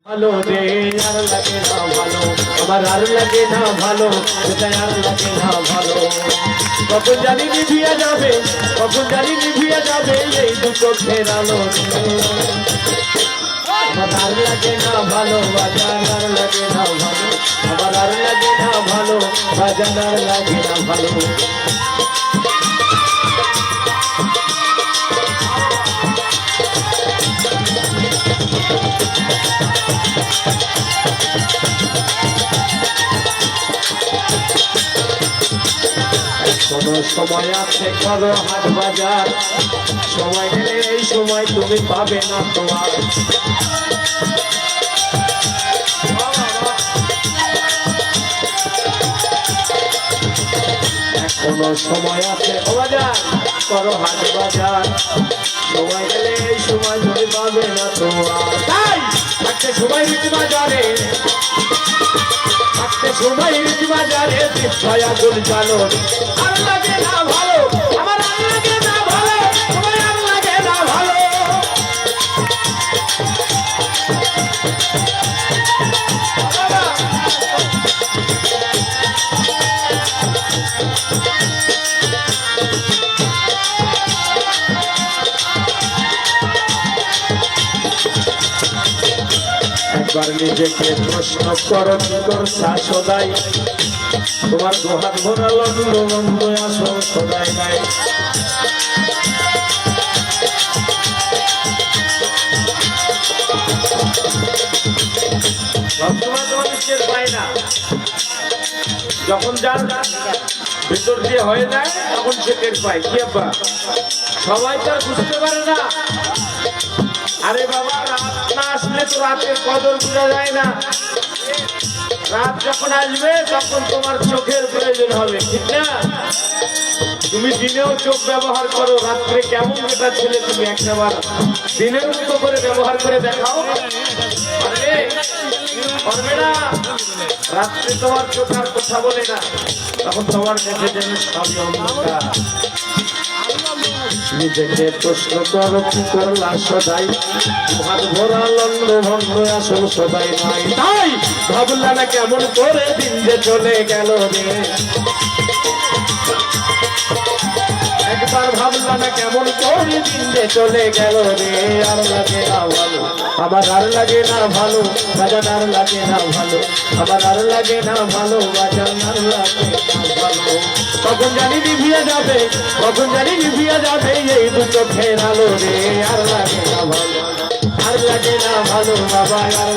ভালো রে আর লাগে না ভালো, আমার আর লাগে না ভালো, সেটা আর লাগে না ভালো। কখন জানি নিভিয়া যাবে, কখন জানি নিভিয়া যাবে এই দুটো ফেরালো। আমার আর লাগে না ভালো, বাজার আর লাগে না ভালো, আমার আর লাগে না ভালো, বাজার আর লাগে না ভালো। কোনো সময় আছে করো হাট বাজার, সময় গেলে এই সময় তুমি পাবে না তোমার। কোনো সময় আছে ও বাজার, করো হাট বাজার, সময় গেলে এই সময় তুমি পাবে না তোমার। তাই থাকতে সময় রীতি বাজারে, থাকতে সময় রীতি বাজারে দয়া গুল জানো। আর লাগে না ভালো, আমার আর লাগে না ভালো, তোমার আর লাগে না ভালো। একবার নিজেকে প্রশ্ন করো কি করছা সদাই, তোমার দোহাত ভরা লন্ড বন্ধ আসো সদাই নাই। সবসময় তোমার নিশ্চয় পাই না, যখন যার ভিতর দিয়ে হয়ে যায় তখন সে টের পায়। কি আব্বা, সবাই তো আর বুঝতে পারে না। আরে বাবা, রাত না আসলে তো রাতের কদর বোঝা যায় না। রাত যখন আসবে তখন তোমার চোখের প্রয়োজন হবে, ঠিক না? তুমি দিনেও চোখ ব্যবহার করো, রাত্রে কেমন যেটা ছেলে তুমি একবার দিনের মতো করে ব্যবহার করে দেখাও, পারবে? পারবে না। রাত্রে তোমার চোখ আর কথা বলে না, তখন তোমার কাছে যেন সবই অন্ধকার। নিজেকে প্রশ্ন করো কি করলা সদাই, হাত ভরা লন্ড ভন্ড আসল সদাই নাই। তাই ভাবলা না কেমন করে দিন যে চলে গেল রে, একবার ভাবলা না কেমন করে দিন যে চলে গেল রে। আর লাগে না ভালো, আমার আর লাগে না ভালো, বাজার আর লাগে না ভালো, আমার আর লাগে না ভালো, বাজার আর লাগে না ভালো। কখন জানি নিভিয়া যাবে, কখন জানি নিভিয়া যাবে এই দুটো ফেরালো রে। আর লাগে না ভালো, আর লাগে না ভালো বাবা, আর